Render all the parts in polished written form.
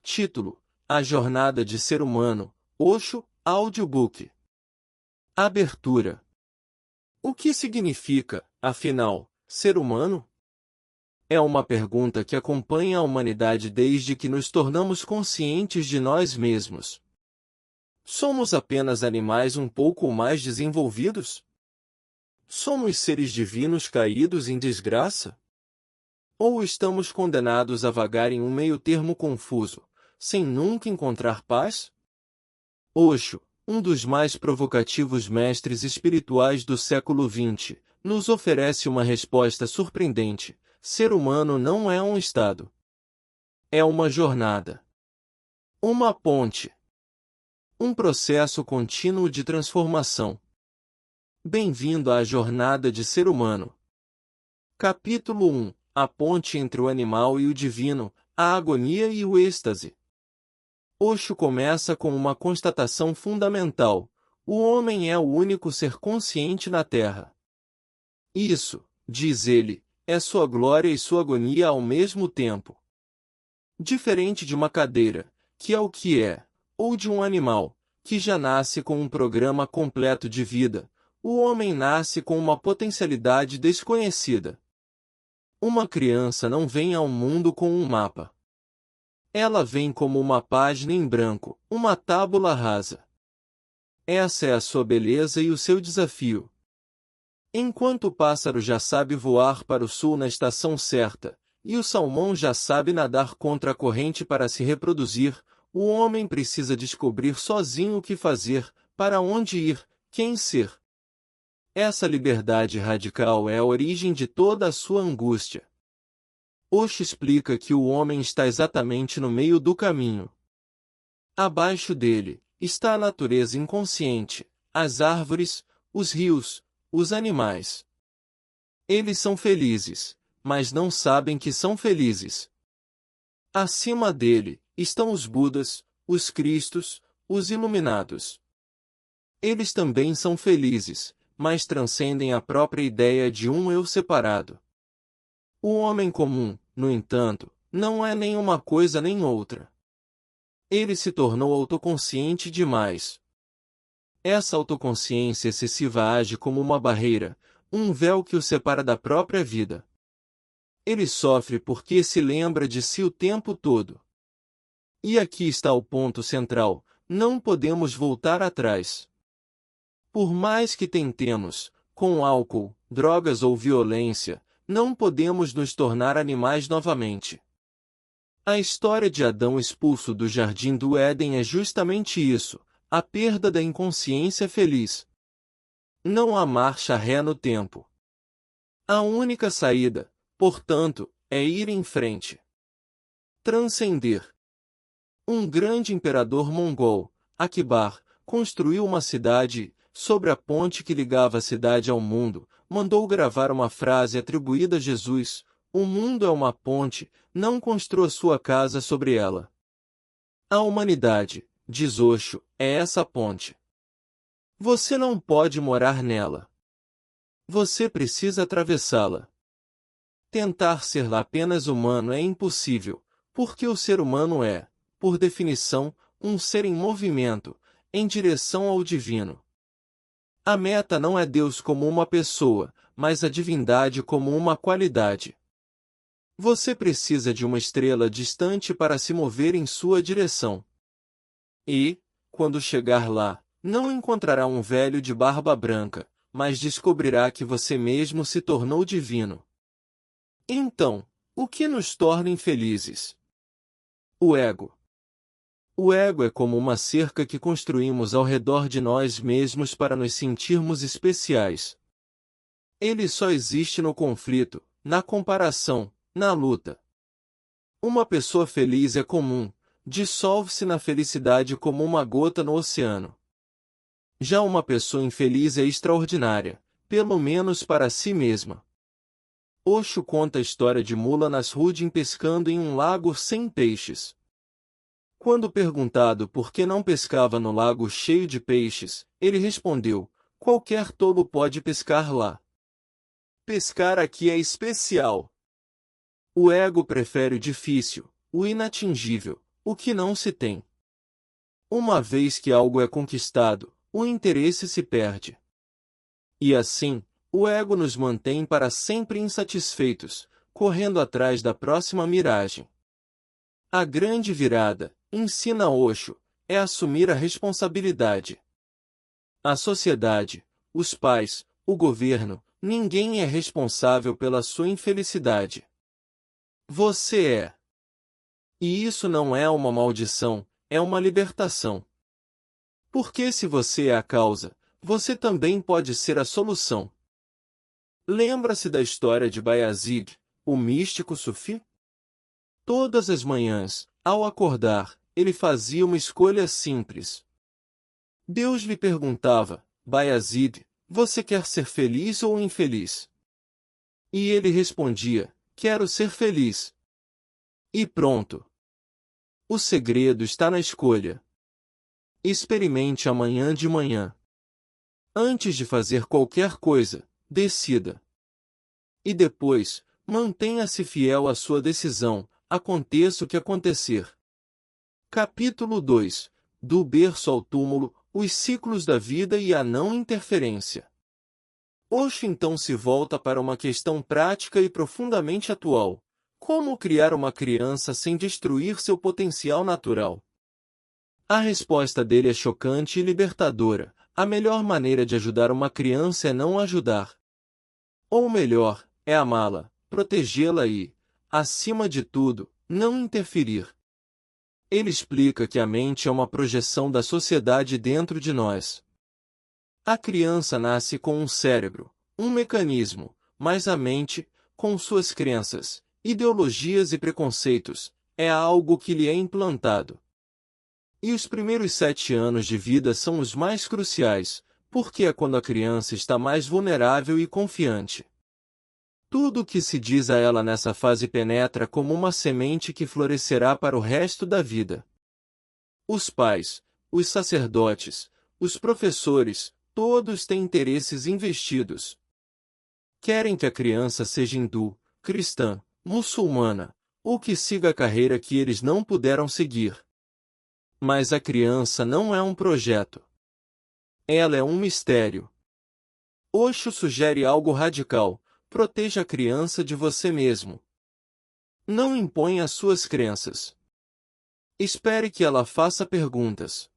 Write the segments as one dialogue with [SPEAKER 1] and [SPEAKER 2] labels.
[SPEAKER 1] Título: A Jornada de Ser Humano, Osho, Audiobook. Abertura. O que significa, afinal, ser humano? É uma pergunta que acompanha a humanidade desde que nos tornamos conscientes de nós mesmos. Somos apenas animais um pouco mais desenvolvidos? Somos seres divinos caídos em desgraça? Ou estamos condenados a vagar em um meio-termo confuso, sem nunca encontrar paz? Osho, um dos mais provocativos mestres espirituais do século XX, nos oferece uma resposta surpreendente: ser humano não é um estado. É uma jornada. Uma ponte. Um processo contínuo de transformação. Bem-vindo à jornada de ser humano. Capítulo 1. A ponte entre o animal e o divino, a agonia e o êxtase. Osho começa com uma constatação fundamental: o homem é o único ser consciente na Terra. Isso, diz ele, é sua glória e sua agonia ao mesmo tempo. Diferente de uma cadeira, que é o que é, ou de um animal, que já nasce com um programa completo de vida, o homem nasce com uma potencialidade desconhecida. Uma criança não vem ao mundo com um mapa. Ela vem como uma página em branco, uma tábula rasa. Essa é a sua beleza e o seu desafio. Enquanto o pássaro já sabe voar para o sul na estação certa, e o salmão já sabe nadar contra a corrente para se reproduzir, o homem precisa descobrir sozinho o que fazer, para onde ir, quem ser. Essa liberdade radical é a origem de toda a sua angústia. Osho explica que o homem está exatamente no meio do caminho. Abaixo dele está a natureza inconsciente, as árvores, os rios, os animais. Eles são felizes, mas não sabem que são felizes. Acima dele estão os Budas, os Cristos, os Iluminados. Eles também são felizes, mas transcendem a própria ideia de um eu separado. O homem comum, no entanto, não é nem uma coisa nem outra. Ele se tornou autoconsciente demais. Essa autoconsciência excessiva age como uma barreira, um véu que o separa da própria vida. Ele sofre porque se lembra de si o tempo todo. E aqui está o ponto central: não podemos voltar atrás. Por mais que tentemos, com álcool, drogas ou violência, não podemos nos tornar animais novamente. A história de Adão expulso do jardim do Éden é justamente isso, a perda da inconsciência feliz. Não há marcha ré no tempo. A única saída, portanto, é ir em frente. Transcender. Um grande imperador mongol, Akbar, construiu uma cidade. Sobre a ponte que ligava a cidade ao mundo, mandou gravar uma frase atribuída a Jesus: o mundo é uma ponte, não construa sua casa sobre ela. A humanidade, diz Osho, é essa ponte. Você não pode morar nela. Você precisa atravessá-la. Tentar ser apenas humano é impossível, porque o ser humano é, por definição, um ser em movimento, em direção ao divino. A meta não é Deus como uma pessoa, mas a divindade como uma qualidade. Você precisa de uma estrela distante para se mover em sua direção. E, quando chegar lá, não encontrará um velho de barba branca, mas descobrirá que você mesmo se tornou divino. Então, o que nos torna infelizes? O ego. O ego é como uma cerca que construímos ao redor de nós mesmos para nos sentirmos especiais. Ele só existe no conflito, na comparação, na luta. Uma pessoa feliz é comum, dissolve-se na felicidade como uma gota no oceano. Já uma pessoa infeliz é extraordinária, pelo menos para si mesma. Osho conta a história de Mula Nasruddin pescando em um lago sem peixes. Quando perguntado por que não pescava no lago cheio de peixes, ele respondeu: qualquer tolo pode pescar lá. Pescar aqui é especial. O ego prefere o difícil, o inatingível, o que não se tem. Uma vez que algo é conquistado, o interesse se perde. E assim, o ego nos mantém para sempre insatisfeitos, correndo atrás da próxima miragem. A grande virada, ensina Osho, é assumir a responsabilidade. A sociedade, os pais, o governo, ninguém é responsável pela sua infelicidade. Você é. E isso não é uma maldição, é uma libertação. Porque se você é a causa, você também pode ser a solução. Lembra-se da história de Bayazid, o místico sufi? Todas as manhãs, ao acordar, ele fazia uma escolha simples. Deus lhe perguntava: Bayazid, você quer ser feliz ou infeliz? E ele respondia: quero ser feliz. E pronto. O segredo está na escolha. Experimente amanhã de manhã. Antes de fazer qualquer coisa, decida. E depois, mantenha-se fiel à sua decisão, aconteça o que acontecer. Capítulo 2. Do berço ao túmulo, os ciclos da vida e a não interferência. Osho então se volta para uma questão prática e profundamente atual. Como criar uma criança sem destruir seu potencial natural? A resposta dele é chocante e libertadora. A melhor maneira de ajudar uma criança é não ajudar. Ou melhor, é amá-la, protegê-la e, acima de tudo, não interferir. Ele explica que a mente é uma projeção da sociedade dentro de nós. A criança nasce com um cérebro, um mecanismo, mas a mente, com suas crenças, ideologias e preconceitos, é algo que lhe é implantado. E os primeiros 7 anos de vida são os mais cruciais, porque é quando a criança está mais vulnerável e confiante. Tudo o que se diz a ela nessa fase penetra como uma semente que florescerá para o resto da vida. Os pais, os sacerdotes, os professores, todos têm interesses investidos. Querem que a criança seja hindu, cristã, muçulmana, ou que siga a carreira que eles não puderam seguir. Mas a criança não é um projeto. Ela é um mistério. Osho sugere algo radical: proteja a criança de você mesmo. Não imponha as suas crenças. Espere que ela faça perguntas.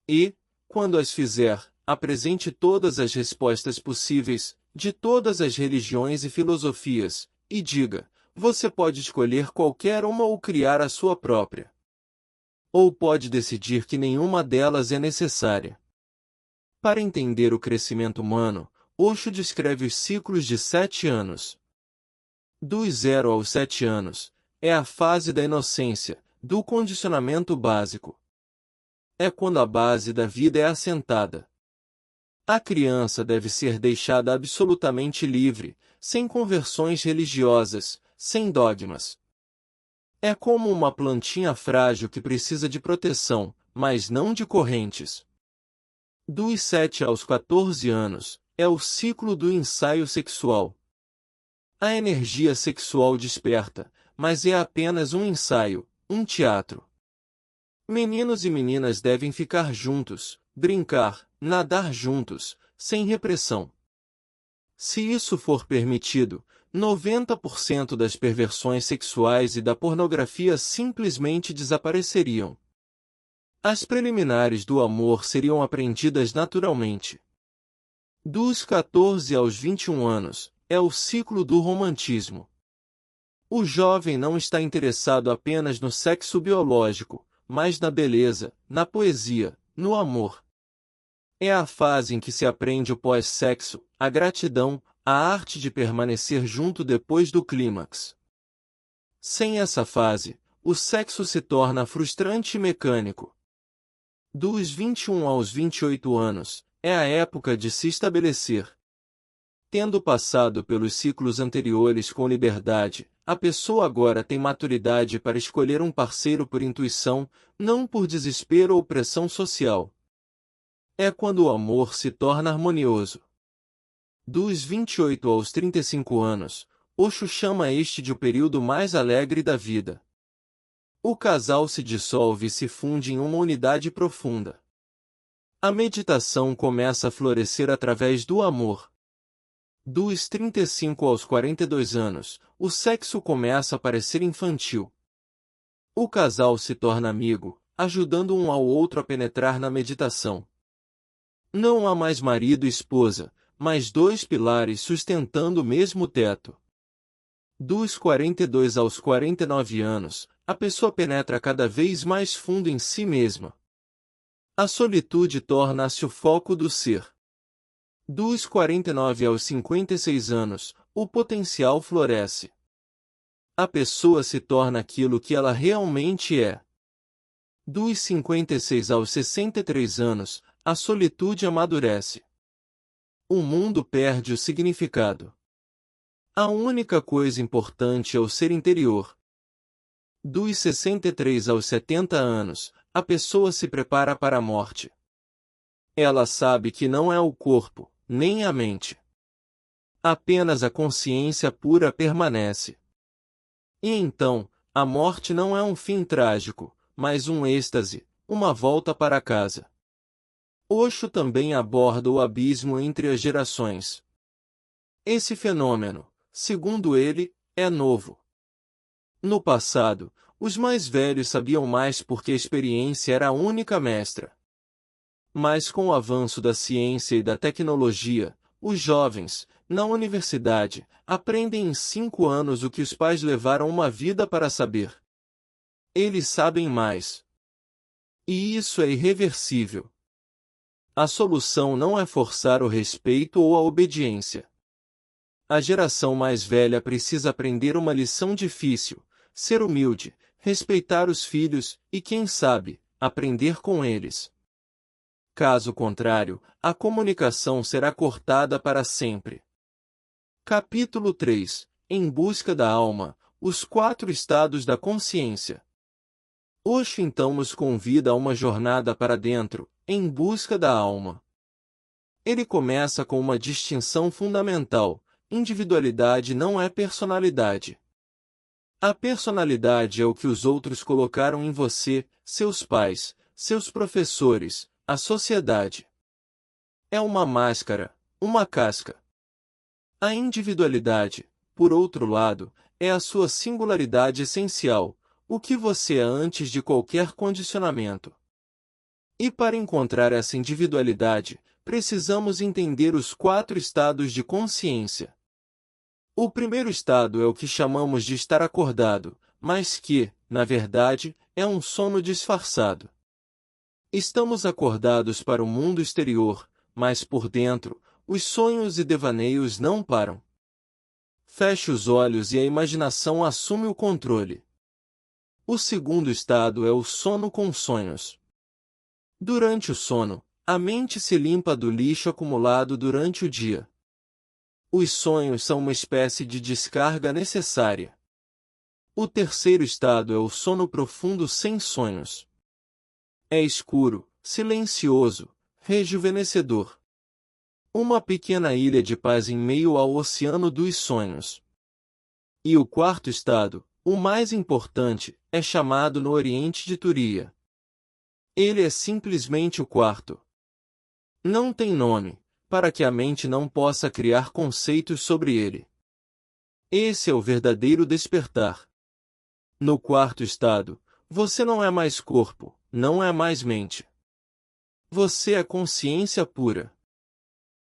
[SPEAKER 1] E, quando as fizer, apresente todas as respostas possíveis, de todas as religiões e filosofias, e diga: você pode escolher qualquer uma ou criar a sua própria. Ou pode decidir que nenhuma delas é necessária. Para entender o crescimento humano, Osho descreve os ciclos de 7 anos. Dos 0 aos 7 anos, é a fase da inocência, do condicionamento básico. É quando a base da vida é assentada. A criança deve ser deixada absolutamente livre, sem conversões religiosas, sem dogmas. É como uma plantinha frágil que precisa de proteção, mas não de correntes. Dos 7 aos 14 anos, é o ciclo do ensaio sexual. A energia sexual desperta, mas é apenas um ensaio, um teatro. Meninos e meninas devem ficar juntos, brincar, nadar juntos, sem repressão. Se isso for permitido, 90% das perversões sexuais e da pornografia simplesmente desapareceriam. As preliminares do amor seriam aprendidas naturalmente. Dos 14 aos 21 anos, é o ciclo do romantismo. O jovem não está interessado apenas no sexo biológico, mas na beleza, na poesia, no amor. É a fase em que se aprende o pós-sexo, a gratidão, a arte de permanecer junto depois do clímax. Sem essa fase, o sexo se torna frustrante e mecânico. Dos 21 aos 28 anos, é a época de se estabelecer. Tendo passado pelos ciclos anteriores com liberdade, a pessoa agora tem maturidade para escolher um parceiro por intuição, não por desespero ou pressão social. É quando o amor se torna harmonioso. Dos 28 aos 35 anos, Osho chama este de o período mais alegre da vida. O casal se dissolve e se funde em uma unidade profunda. A meditação começa a florescer através do amor. Dos 35 aos 42 anos, o sexo começa a parecer infantil. O casal se torna amigo, ajudando um ao outro a penetrar na meditação. Não há mais marido e esposa, mas dois pilares sustentando o mesmo teto. Dos 42 aos 49 anos, a pessoa penetra cada vez mais fundo em si mesma. A solitude torna-se o foco do ser. Dos 49 aos 56 anos, o potencial floresce. A pessoa se torna aquilo que ela realmente é. Dos 56 aos 63 anos, a solitude amadurece. O mundo perde o significado. A única coisa importante é o ser interior. Dos 63 aos 70 anos, a pessoa se prepara para a morte. Ela sabe que não é o corpo, nem a mente. Apenas a consciência pura permanece. E então, a morte não é um fim trágico, mas um êxtase, uma volta para casa. Osho também aborda o abismo entre as gerações. Esse fenômeno, segundo ele, é novo. No passado, os mais velhos sabiam mais porque a experiência era a única mestra. Mas com o avanço da ciência e da tecnologia, os jovens, na universidade, aprendem em 5 anos o que os pais levaram uma vida para saber. Eles sabem mais. E isso é irreversível. A solução não é forçar o respeito ou a obediência. A geração mais velha precisa aprender uma lição difícil, ser humilde, respeitar os filhos e, quem sabe, aprender com eles. Caso contrário, a comunicação será cortada para sempre. Capítulo 3. Em busca da alma, os 4 estados da consciência. Osho então nos convida a uma jornada para dentro, em busca da alma. Ele começa com uma distinção fundamental: individualidade não é personalidade. A personalidade é o que os outros colocaram em você, seus pais, seus professores, a sociedade. É uma máscara, uma casca. A individualidade, por outro lado, é a sua singularidade essencial, o que você é antes de qualquer condicionamento. E para encontrar essa individualidade, precisamos entender os 4 estados de consciência. O primeiro estado é o que chamamos de estar acordado, mas que, na verdade, é um sono disfarçado. Estamos acordados para o mundo exterior, mas por dentro, os sonhos e devaneios não param. Feche os olhos e a imaginação assume o controle. O segundo estado é o sono com sonhos. Durante o sono, a mente se limpa do lixo acumulado durante o dia. Os sonhos são uma espécie de descarga necessária. O terceiro estado é o sono profundo sem sonhos. É escuro, silencioso, rejuvenescedor. Uma pequena ilha de paz em meio ao oceano dos sonhos. E o quarto estado, o mais importante, é chamado no Oriente de Turiya. Ele é simplesmente o quarto. Não tem nome, para que a mente não possa criar conceitos sobre ele. Esse é o verdadeiro despertar. No quarto estado, você não é mais corpo, não é mais mente. Você é consciência pura.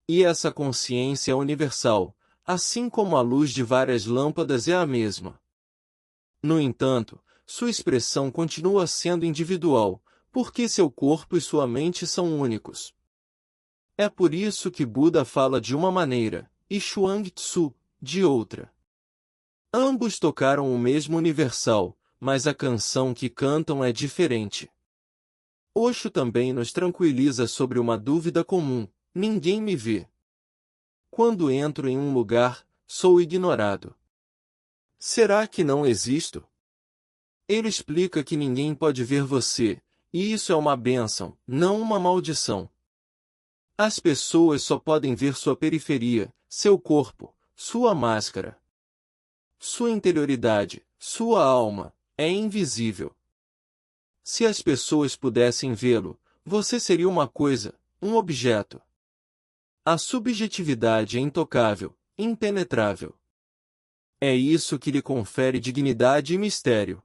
[SPEAKER 1] E essa consciência é universal, assim como a luz de várias lâmpadas é a mesma. No entanto, sua expressão continua sendo individual, porque seu corpo e sua mente são únicos. É por isso que Buda fala de uma maneira, e Chuang Tzu, de outra. Ambos tocaram o mesmo universal, mas a canção que cantam é diferente. Osho também nos tranquiliza sobre uma dúvida comum: ninguém me vê. Quando entro em um lugar, sou ignorado. Será que não existo? Ele explica que ninguém pode ver você, e isso é uma bênção, não uma maldição. As pessoas só podem ver sua periferia, seu corpo, sua máscara. Sua interioridade, sua alma, é invisível. Se as pessoas pudessem vê-lo, você seria uma coisa, um objeto. A subjetividade é intocável, impenetrável. É isso que lhe confere dignidade e mistério.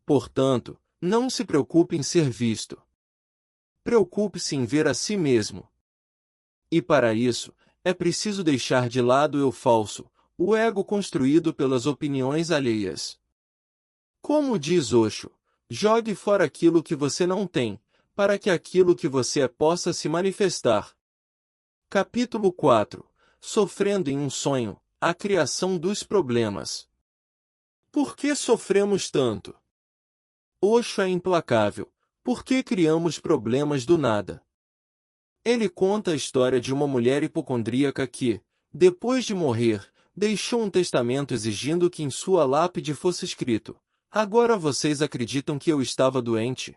[SPEAKER 1] Portanto, não se preocupe em ser visto. Preocupe-se em ver a si mesmo. E para isso, é preciso deixar de lado o eu falso, o ego construído pelas opiniões alheias. Como diz Osho, jogue fora aquilo que você não tem, para que aquilo que você é possa se manifestar. Capítulo 4. Sofrendo em um sonho, a criação dos problemas. Por que sofremos tanto? Osho é implacável. Por que criamos problemas do nada? Ele conta a história de uma mulher hipocondríaca que, depois de morrer, deixou um testamento exigindo que em sua lápide fosse escrito: "Agora vocês acreditam que eu estava doente?"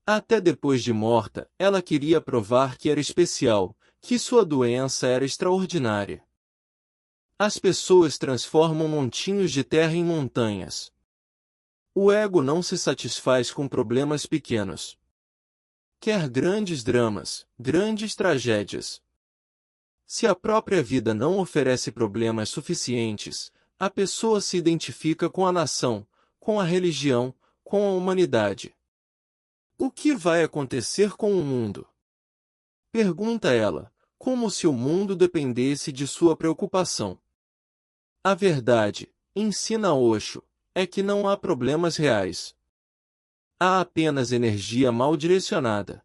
[SPEAKER 1] Até depois de morta, ela queria provar que era especial, que sua doença era extraordinária. As pessoas transformam montinhos de terra em montanhas. O ego não se satisfaz com problemas pequenos. Quer grandes dramas, grandes tragédias. Se a própria vida não oferece problemas suficientes, a pessoa se identifica com a nação, com a religião, com a humanidade. O que vai acontecer com o mundo? Pergunta ela, como se o mundo dependesse de sua preocupação. A verdade, ensina Osho, é que não há problemas reais. Há apenas energia mal direcionada.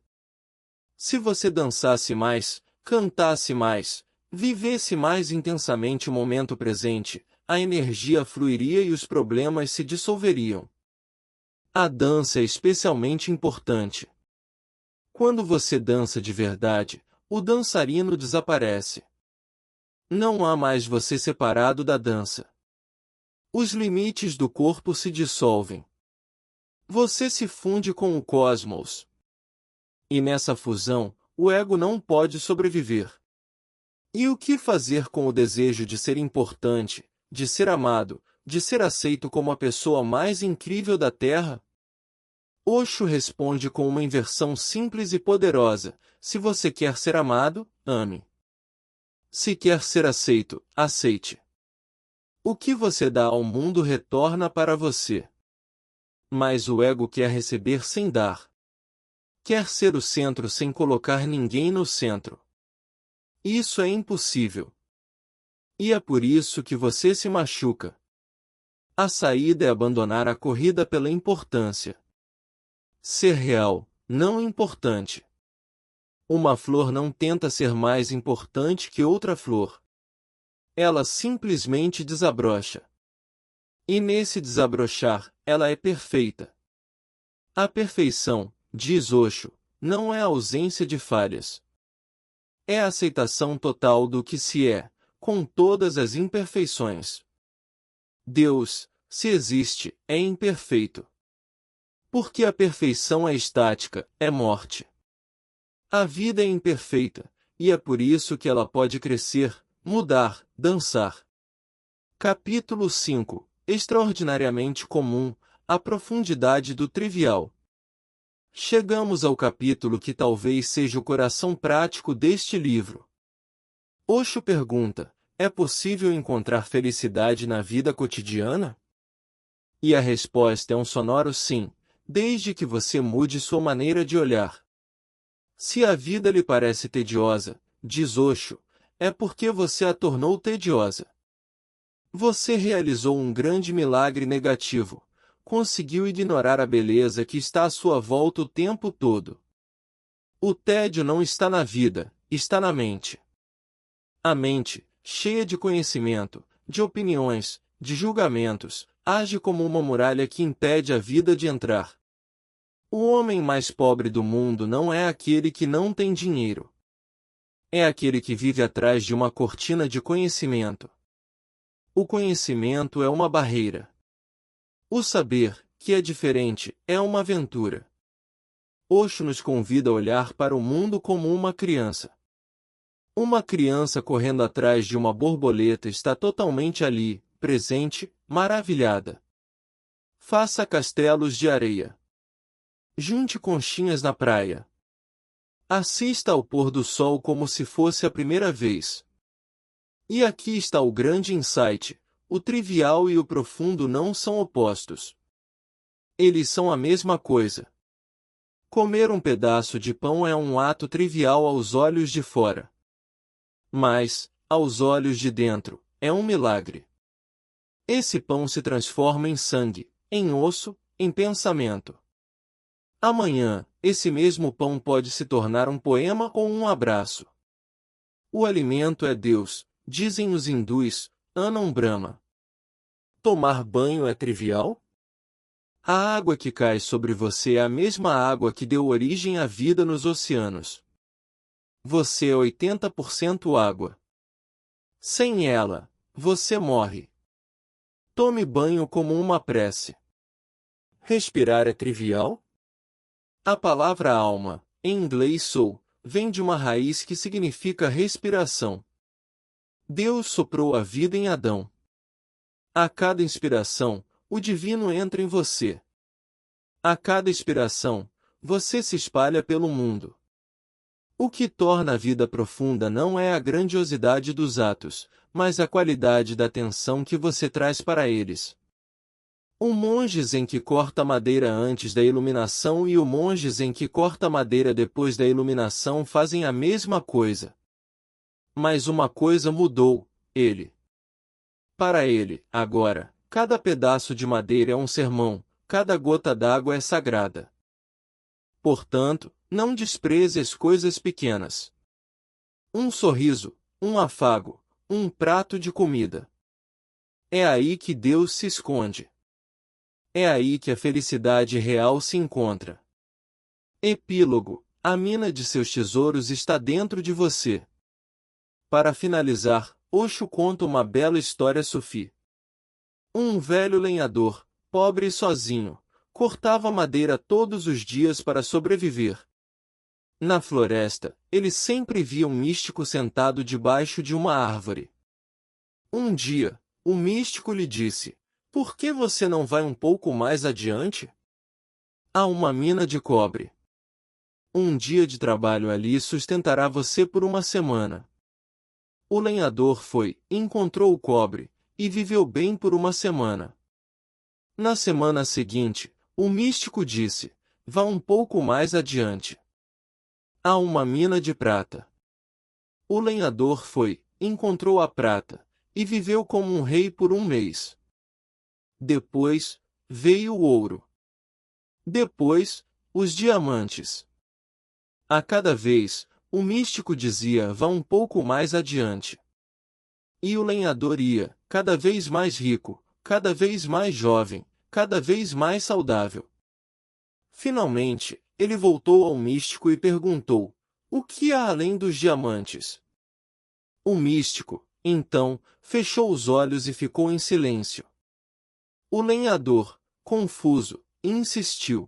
[SPEAKER 1] Se você dançasse mais, cantasse mais, vivesse mais intensamente o momento presente, a energia fluiria e os problemas se dissolveriam. A dança é especialmente importante. Quando você dança de verdade, o dançarino desaparece. Não há mais você separado da dança. Os limites do corpo se dissolvem. Você se funde com o cosmos. E nessa fusão, o ego não pode sobreviver. E o que fazer com o desejo de ser importante, de ser amado, de ser aceito como a pessoa mais incrível da Terra? Osho responde com uma inversão simples e poderosa: se você quer ser amado, ame. Se quer ser aceito, aceite. O que você dá ao mundo retorna para você. Mas o ego quer receber sem dar. Quer ser o centro sem colocar ninguém no centro. Isso é impossível. E é por isso que você se machuca. A saída é abandonar a corrida pela importância. Ser real, não importante. Uma flor não tenta ser mais importante que outra flor. Ela simplesmente desabrocha. E nesse desabrochar, ela é perfeita. A perfeição, diz Osho, não é a ausência de falhas. É a aceitação total do que se é, com todas as imperfeições. Deus, se existe, é imperfeito. Porque a perfeição é estática, é morte. A vida é imperfeita, e é por isso que ela pode crescer, mudar, dançar. Capítulo 5. Extraordinariamente comum, a profundidade do trivial. Chegamos ao capítulo que talvez seja o coração prático deste livro. Osho pergunta: é possível encontrar felicidade na vida cotidiana? E a resposta é um sonoro sim, desde que você mude sua maneira de olhar. Se a vida lhe parece tediosa, diz Osho, é porque você a tornou tediosa. Você realizou um grande milagre negativo. Conseguiu ignorar a beleza que está à sua volta o tempo todo. O tédio não está na vida, está na mente. A mente, cheia de conhecimento, de opiniões, de julgamentos, age como uma muralha que impede a vida de entrar. O homem mais pobre do mundo não é aquele que não tem dinheiro. É aquele que vive atrás de uma cortina de conhecimento. O conhecimento é uma barreira. O saber, que é diferente, é uma aventura. Osho nos convida a olhar para o mundo como uma criança. Uma criança correndo atrás de uma borboleta está totalmente ali, presente, maravilhada. Faça castelos de areia. Junte conchinhas na praia. Assista ao pôr do sol como se fosse a primeira vez. E aqui está o grande insight: o trivial e o profundo não são opostos. Eles são a mesma coisa. Comer um pedaço de pão é um ato trivial aos olhos de fora. Mas, aos olhos de dentro, é um milagre. Esse pão se transforma em sangue, em osso, em pensamento. Amanhã, esse mesmo pão pode se tornar um poema ou um abraço. O alimento é Deus, dizem os hindus, Anam Brahma. Tomar banho é trivial? A água que cai sobre você é a mesma água que deu origem à vida nos oceanos. Você é 80% água. Sem ela, você morre. Tome banho como uma prece. Respirar é trivial? A palavra alma, em inglês soul, vem de uma raiz que significa respiração. Deus soprou a vida em Adão. A cada inspiração, o divino entra em você. A cada expiração, você se espalha pelo mundo. O que torna a vida profunda não é a grandiosidade dos atos, mas a qualidade da atenção que você traz para eles. O monge zen que corta madeira antes da iluminação e o monge zen que corta madeira depois da iluminação fazem a mesma coisa. Mas uma coisa mudou, ele. Para ele, agora, cada pedaço de madeira é um sermão, cada gota d'água é sagrada. Portanto, não despreze as coisas pequenas. Um sorriso, um afago, um prato de comida. É aí que Deus se esconde. É aí que a felicidade real se encontra. Epílogo: a mina de seus tesouros está dentro de você. Para finalizar, Osho conta uma bela história sufi. Um velho lenhador, pobre e sozinho, cortava madeira todos os dias para sobreviver. Na floresta, ele sempre via um místico sentado debaixo de uma árvore. Um dia, o místico lhe disse: "Por que você não vai um pouco mais adiante? Há uma mina de cobre. Um dia de trabalho ali sustentará você por uma semana." O lenhador foi, encontrou o cobre, e viveu bem por uma semana. Na semana seguinte, o místico disse: "Vá um pouco mais adiante. Há uma mina de prata." O lenhador foi, encontrou a prata, e viveu como um rei por um mês. Depois, veio o ouro. Depois, os diamantes. A cada vez, o místico dizia: "Vá um pouco mais adiante." E o lenhador ia, cada vez mais rico, cada vez mais jovem, cada vez mais saudável. Finalmente, ele voltou ao místico e perguntou: "O que há além dos diamantes?" O místico, então, fechou os olhos e ficou em silêncio. O lenhador, confuso, insistiu.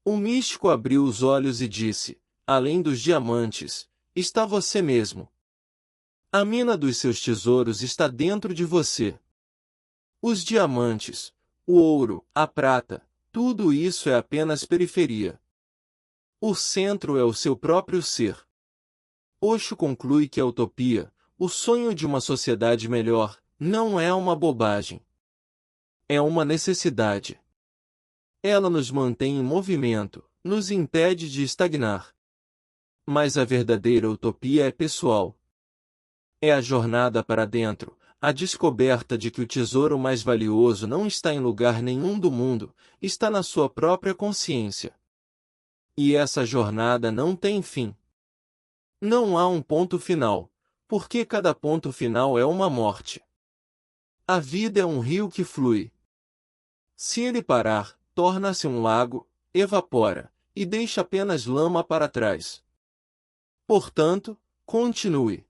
[SPEAKER 1] O místico abriu os olhos e disse: "Além dos diamantes, está você mesmo. A mina dos seus tesouros está dentro de você. Os diamantes, o ouro, a prata, tudo isso é apenas periferia. O centro é o seu próprio ser." Osho conclui que a utopia, o sonho de uma sociedade melhor, não é uma bobagem. É uma necessidade. Ela nos mantém em movimento, nos impede de estagnar. Mas a verdadeira utopia é pessoal. É a jornada para dentro, a descoberta de que o tesouro mais valioso não está em lugar nenhum do mundo, está na sua própria consciência. E essa jornada não tem fim. Não há um ponto final, porque cada ponto final é uma morte. A vida é um rio que flui. Se ele parar, torna-se um lago, evapora, e deixa apenas lama para trás. Portanto, continue.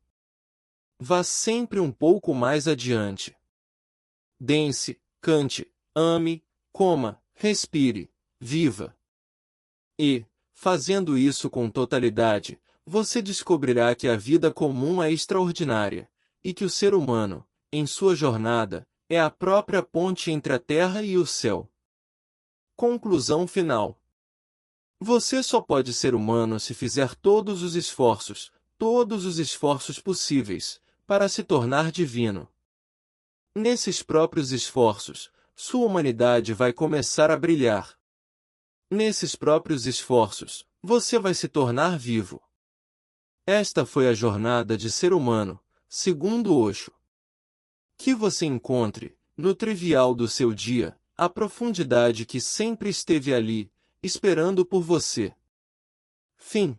[SPEAKER 1] Vá sempre um pouco mais adiante. Dance, cante, ame, coma, respire, viva. E, fazendo isso com totalidade, você descobrirá que a vida comum é extraordinária, e que o ser humano, em sua jornada, é a própria ponte entre a terra e o céu. Conclusão final. Você só pode ser humano se fizer todos os esforços possíveis, para se tornar divino. Nesses próprios esforços, sua humanidade vai começar a brilhar. Nesses próprios esforços, você vai se tornar vivo. Esta foi a jornada de ser humano, segundo Osho. Que você encontre, no trivial do seu dia, a profundidade que sempre esteve ali, esperando por você. Fim.